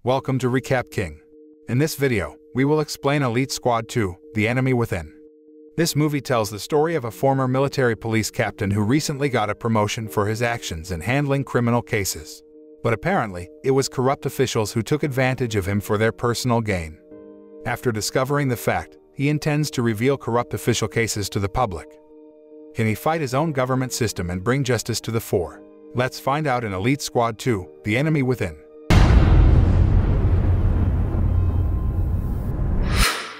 Welcome to Recap King. In this video, we will explain Elite Squad 2, The Enemy Within. This movie tells the story of a former military police captain who recently got a promotion for his actions in handling criminal cases. But apparently, it was corrupt officials who took advantage of him for their personal gain. After discovering the fact, he intends to reveal corrupt official cases to the public. Can he fight his own government system and bring justice to the fore? Let's find out in Elite Squad 2, The Enemy Within.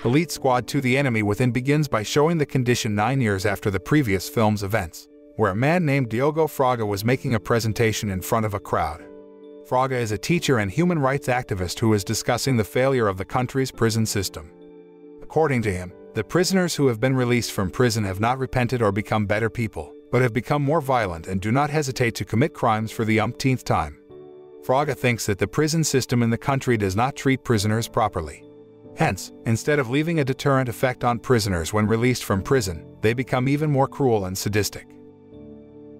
Elite Squad 2 The Enemy Within begins by showing the condition 9 years after the previous film's events, where a man named Diogo Fraga was making a presentation in front of a crowd. Fraga is a teacher and human rights activist who is discussing the failure of the country's prison system. According to him, the prisoners who have been released from prison have not repented or become better people, but have become more violent and do not hesitate to commit crimes for the umpteenth time. Fraga thinks that the prison system in the country does not treat prisoners properly. Hence, instead of leaving a deterrent effect on prisoners when released from prison, they become even more cruel and sadistic.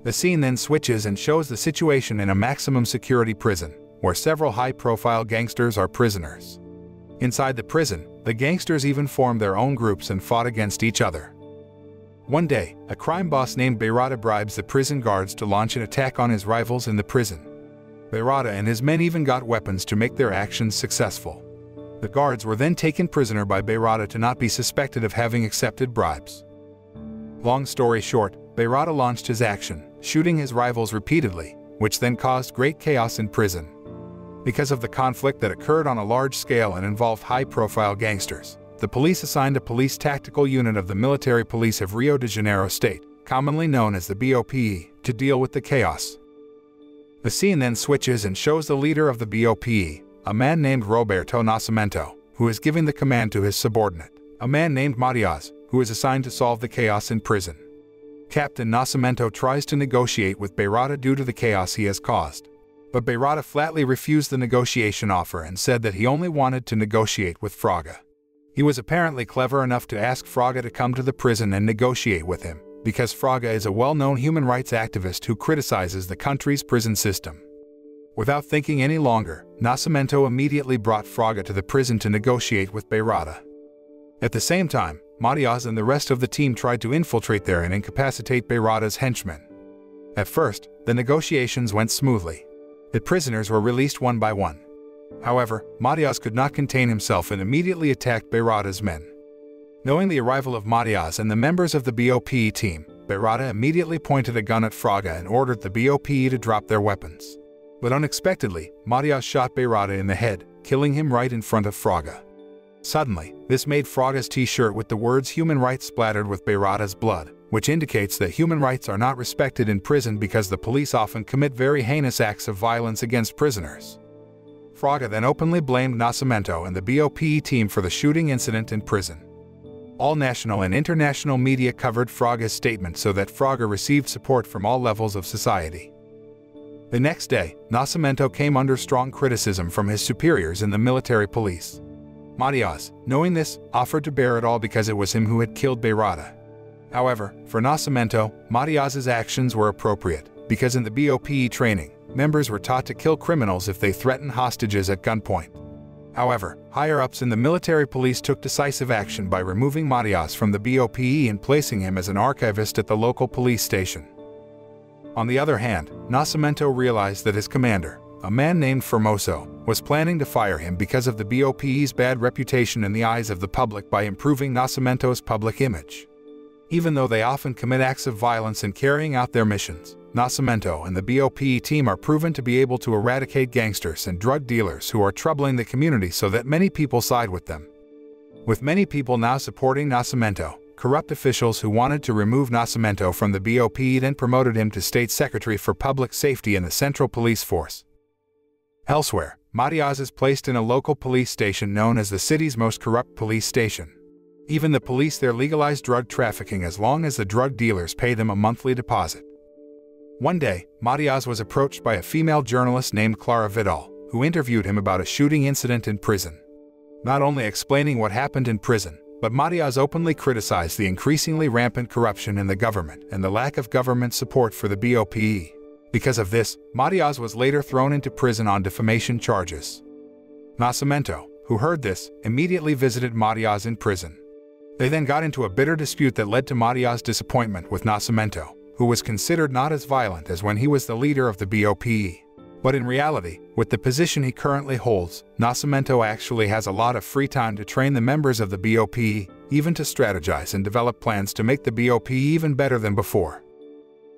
The scene then switches and shows the situation in a maximum security prison, where several high-profile gangsters are prisoners. Inside the prison, the gangsters even formed their own groups and fought against each other. One day, a crime boss named Beirada bribes the prison guards to launch an attack on his rivals in the prison. Beirada and his men even got weapons to make their actions successful. The guards were then taken prisoner by Beirada to not be suspected of having accepted bribes. Long story short, Beirada launched his action, shooting his rivals repeatedly, which then caused great chaos in prison. Because of the conflict that occurred on a large scale and involved high-profile gangsters, the police assigned a police tactical unit of the Military Police of Rio de Janeiro state, commonly known as the BOPE, to deal with the chaos. The scene then switches and shows the leader of the BOPE, a man named Roberto Nascimento, who is giving the command to his subordinate, a man named Matias, who is assigned to solve the chaos in prison. Captain Nascimento tries to negotiate with Beirada due to the chaos he has caused, but Beirada flatly refused the negotiation offer and said that he only wanted to negotiate with Fraga. He was apparently clever enough to ask Fraga to come to the prison and negotiate with him, because Fraga is a well-known human rights activist who criticizes the country's prison system. Without thinking any longer, Nascimento immediately brought Fraga to the prison to negotiate with Beirada. At the same time, Matias and the rest of the team tried to infiltrate there and incapacitate Beirada's henchmen. At first, the negotiations went smoothly. The prisoners were released one by one. However, Matias could not contain himself and immediately attacked Beirada's men. Knowing the arrival of Matias and the members of the BOPE team, Beirada immediately pointed a gun at Fraga and ordered the BOPE to drop their weapons. But unexpectedly, Matias shot Beirada in the head, killing him right in front of Fraga. Suddenly, this made Fraga's t-shirt with the words "human rights" splattered with Beirada's blood, which indicates that human rights are not respected in prison because the police often commit very heinous acts of violence against prisoners. Fraga then openly blamed Nascimento and the BOPE team for the shooting incident in prison. All national and international media covered Fraga's statement so that Fraga received support from all levels of society. The next day, Nascimento came under strong criticism from his superiors in the military police. Matias, knowing this, offered to bear it all because it was him who had killed Beirada. However, for Nascimento, Matias's actions were appropriate, because in the BOPE training, members were taught to kill criminals if they threatened hostages at gunpoint. However, higher-ups in the military police took decisive action by removing Matias from the BOPE and placing him as an archivist at the local police station. On the other hand, Nascimento realized that his commander, a man named Formoso, was planning to fire him because of the BOPE's bad reputation in the eyes of the public by improving Nascimento's public image. Even though they often commit acts of violence in carrying out their missions, Nascimento and the BOPE team are proven to be able to eradicate gangsters and drug dealers who are troubling the community so that many people side with them. With many people now supporting Nascimento, corrupt officials who wanted to remove Nascimento from the BOPE then promoted him to State Secretary for Public Safety in the Central Police Force. Elsewhere, Matias is placed in a local police station known as the city's most corrupt police station. Even the police there legalize drug trafficking as long as the drug dealers pay them a monthly deposit. One day, Matias was approached by a female journalist named Clara Vidal, who interviewed him about a shooting incident in prison. Not only explaining what happened in prison, but Matias openly criticized the increasingly rampant corruption in the government and the lack of government support for the BOPE. Because of this, Matias was later thrown into prison on defamation charges. Nascimento, who heard this, immediately visited Matias in prison. They then got into a bitter dispute that led to Matias' disappointment with Nascimento, who was considered not as violent as when he was the leader of the BOPE. But in reality, with the position he currently holds, Nascimento actually has a lot of free time to train the members of the BOPE, even to strategize and develop plans to make the BOPE even better than before.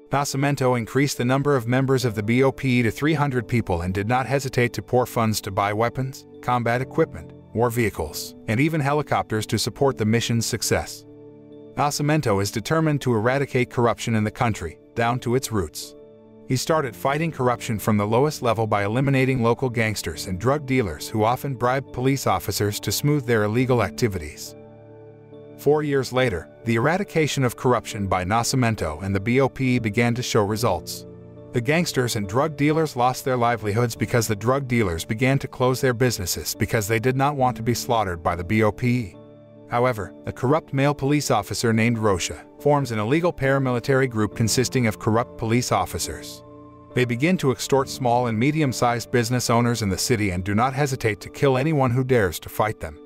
Nascimento increased the number of members of the BOPE to 300 people and did not hesitate to pour funds to buy weapons, combat equipment, war vehicles, and even helicopters to support the mission's success. Nascimento is determined to eradicate corruption in the country, down to its roots. He started fighting corruption from the lowest level by eliminating local gangsters and drug dealers who often bribed police officers to smooth their illegal activities. 4 years later, the eradication of corruption by Nascimento and the BOPE began to show results. The gangsters and drug dealers lost their livelihoods because the drug dealers began to close their businesses because they did not want to be slaughtered by the BOPE. However, a corrupt male police officer named Rocha forms an illegal paramilitary group consisting of corrupt police officers. They begin to extort small and medium-sized business owners in the city and do not hesitate to kill anyone who dares to fight them.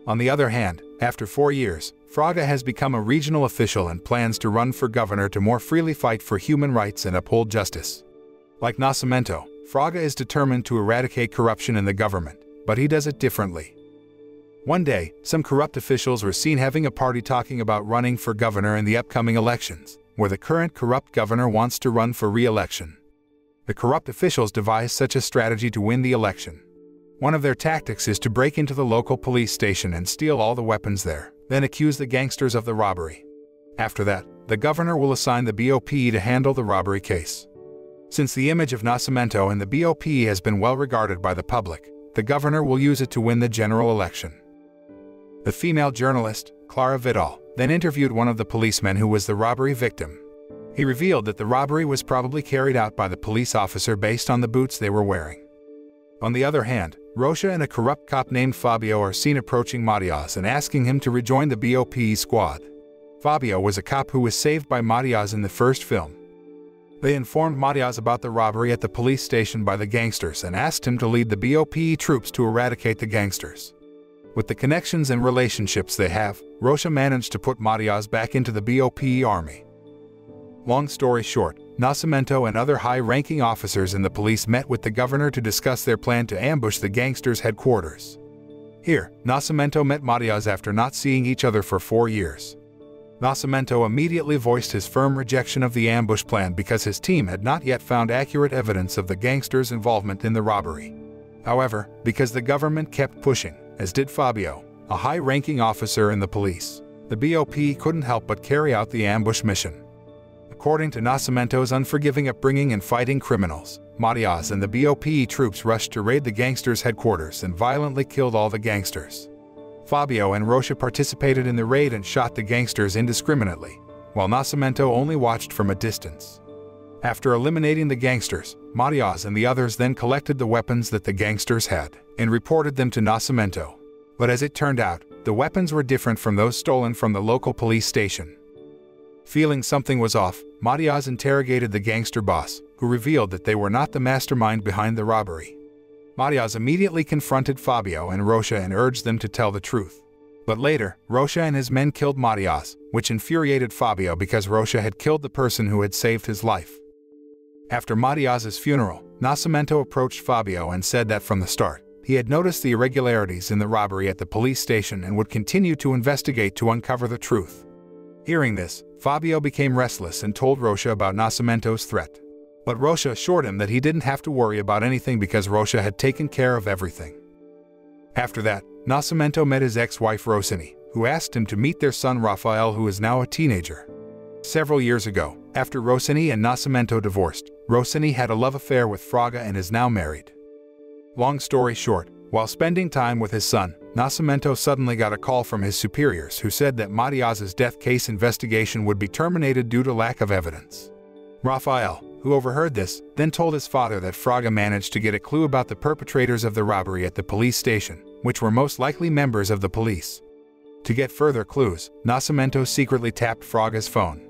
On the other hand, after 4 years, Fraga has become a regional official and plans to run for governor to more freely fight for human rights and uphold justice. Like Nascimento, Fraga is determined to eradicate corruption in the government, but he does it differently. One day, some corrupt officials were seen having a party talking about running for governor in the upcoming elections, where the current corrupt governor wants to run for re-election. The corrupt officials devise such a strategy to win the election. One of their tactics is to break into the local police station and steal all the weapons there, then accuse the gangsters of the robbery. After that, the governor will assign the BOPE to handle the robbery case. Since the image of Nascimento and the BOPE has been well regarded by the public, the governor will use it to win the general election. The female journalist, Clara Vidal, then interviewed one of the policemen who was the robbery victim. He revealed that the robbery was probably carried out by the police officer based on the boots they were wearing. On the other hand, Rocha and a corrupt cop named Fabio are seen approaching Matias and asking him to rejoin the BOPE squad. Fabio was a cop who was saved by Matias in the first film. They informed Matias about the robbery at the police station by the gangsters and asked him to lead the BOPE troops to eradicate the gangsters. With the connections and relationships they have, Rocha managed to put Matias back into the BOPE army. Long story short, Nascimento and other high-ranking officers in the police met with the governor to discuss their plan to ambush the gangsters' headquarters. Here, Nascimento met Matias after not seeing each other for 4 years. Nascimento immediately voiced his firm rejection of the ambush plan because his team had not yet found accurate evidence of the gangsters' involvement in the robbery. However, because the government kept pushing, as did Fabio, a high-ranking officer in the police, the BOPE couldn't help but carry out the ambush mission. According to Nascimento's unforgiving upbringing in fighting criminals, Matias and the BOPE troops rushed to raid the gangsters' headquarters and violently killed all the gangsters. Fabio and Rocha participated in the raid and shot the gangsters indiscriminately, while Nascimento only watched from a distance. After eliminating the gangsters, Matias and the others then collected the weapons that the gangsters had and reported them to Nascimento. But as it turned out, the weapons were different from those stolen from the local police station. Feeling something was off, Matias interrogated the gangster boss, who revealed that they were not the mastermind behind the robbery. Matias immediately confronted Fabio and Rocha and urged them to tell the truth. But later, Rocha and his men killed Matias, which infuriated Fabio because Rocha had killed the person who had saved his life. After Matias's funeral, Nascimento approached Fabio and said that from the start, he had noticed the irregularities in the robbery at the police station and would continue to investigate to uncover the truth. Hearing this, Fabio became restless and told Rocha about Nascimento's threat. But Rocha assured him that he didn't have to worry about anything because Rocha had taken care of everything. After that, Nascimento met his ex-wife Rossini, who asked him to meet their son Rafael, who is now a teenager. Several years ago, after Rossini and Nascimento divorced, Rossini had a love affair with Fraga and is now married. Long story short, while spending time with his son, Nascimento suddenly got a call from his superiors who said that Matias's death case investigation would be terminated due to lack of evidence. Rafael, who overheard this, then told his father that Fraga managed to get a clue about the perpetrators of the robbery at the police station, which were most likely members of the police. To get further clues, Nascimento secretly tapped Fraga's phone.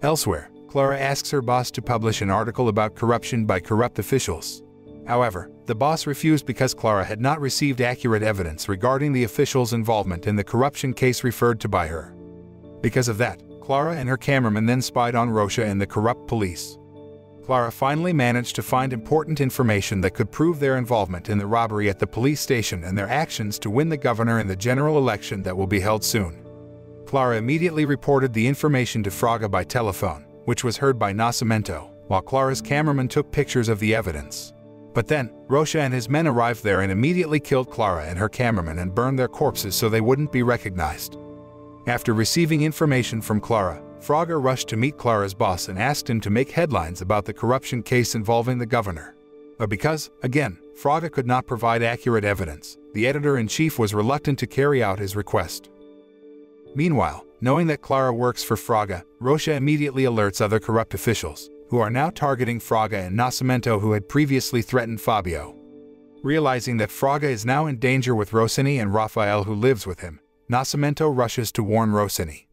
Elsewhere, Clara asks her boss to publish an article about corruption by corrupt officials. However, The boss refused because Clara had not received accurate evidence regarding the officials' involvement in the corruption case referred to by her. Because of that, Clara and her cameraman then spied on Rocha and the corrupt police. Clara finally managed to find important information that could prove their involvement in the robbery at the police station and their actions to win the governor in the general election that will be held soon. Clara immediately reported the information to Fraga by telephone, which was heard by Nascimento, while Clara's cameraman took pictures of the evidence. But then, Rocha and his men arrived there and immediately killed Clara and her cameraman and burned their corpses so they wouldn't be recognized. After receiving information from Clara, Fraga rushed to meet Clara's boss and asked him to make headlines about the corruption case involving the governor. But because, again, Fraga could not provide accurate evidence, the editor-in-chief was reluctant to carry out his request. Meanwhile, knowing that Clara works for Fraga, Rocha immediately alerts other corrupt officials, who are now targeting Fraga and Nascimento, who had previously threatened Fabio. Realizing that Fraga is now in danger with Rossini and Rafael, who lives with him, Nascimento rushes to warn Rossini.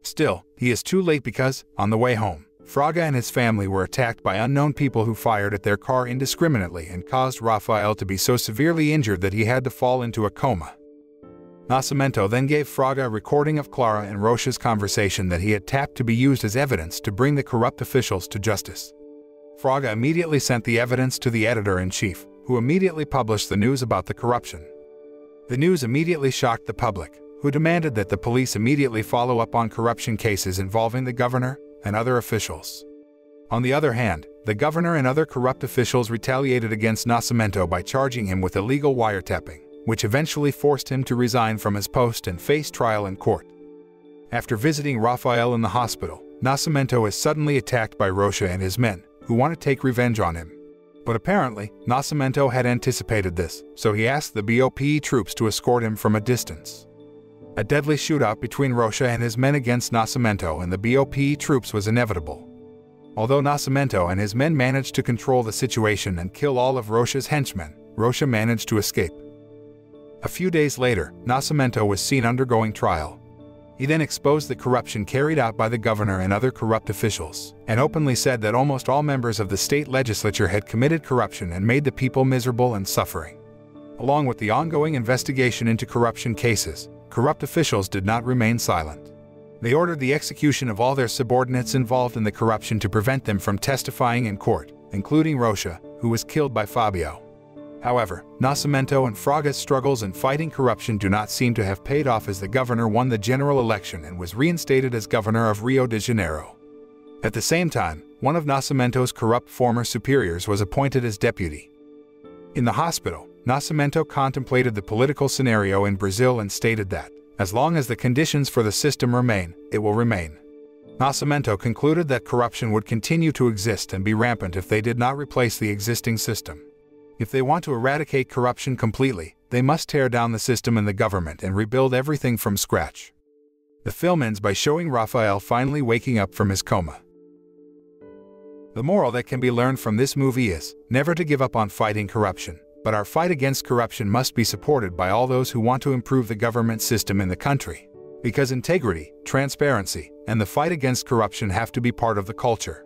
Still, he is too late because, on the way home, Fraga and his family were attacked by unknown people who fired at their car indiscriminately and caused Rafael to be so severely injured that he had to fall into a coma. Nascimento then gave Fraga a recording of Clara and Rocha's conversation that he had tapped to be used as evidence to bring the corrupt officials to justice. Fraga immediately sent the evidence to the editor-in-chief, who immediately published the news about the corruption. The news immediately shocked the public, who demanded that the police immediately follow up on corruption cases involving the governor and other officials. On the other hand, the governor and other corrupt officials retaliated against Nascimento by charging him with illegal wiretapping, which eventually forced him to resign from his post and face trial in court. After visiting Rafael in the hospital, Nascimento is suddenly attacked by Rocha and his men, who want to take revenge on him. But apparently, Nascimento had anticipated this, so he asked the BOPE troops to escort him from a distance. A deadly shootout between Rocha and his men against Nascimento and the BOPE troops was inevitable. Although Nascimento and his men managed to control the situation and kill all of Rocha's henchmen, Rocha managed to escape. A few days later, Nascimento was seen undergoing trial. He then exposed the corruption carried out by the governor and other corrupt officials, and openly said that almost all members of the state legislature had committed corruption and made the people miserable and suffering. Along with the ongoing investigation into corruption cases, corrupt officials did not remain silent. They ordered the execution of all their subordinates involved in the corruption to prevent them from testifying in court, including Rocha, who was killed by Fabio. However, Nascimento and Fraga's struggles in fighting corruption do not seem to have paid off, as the governor won the general election and was reinstated as governor of Rio de Janeiro. At the same time, one of Nascimento's corrupt former superiors was appointed as deputy. In the hospital, Nascimento contemplated the political scenario in Brazil and stated that, as long as the conditions for the system remain, it will remain. Nascimento concluded that corruption would continue to exist and be rampant if they did not replace the existing system. If they want to eradicate corruption completely, they must tear down the system and the government and rebuild everything from scratch. The film ends by showing Rafael finally waking up from his coma. The moral that can be learned from this movie is never to give up on fighting corruption, but our fight against corruption must be supported by all those who want to improve the government system in the country, because integrity, transparency, and the fight against corruption have to be part of the culture.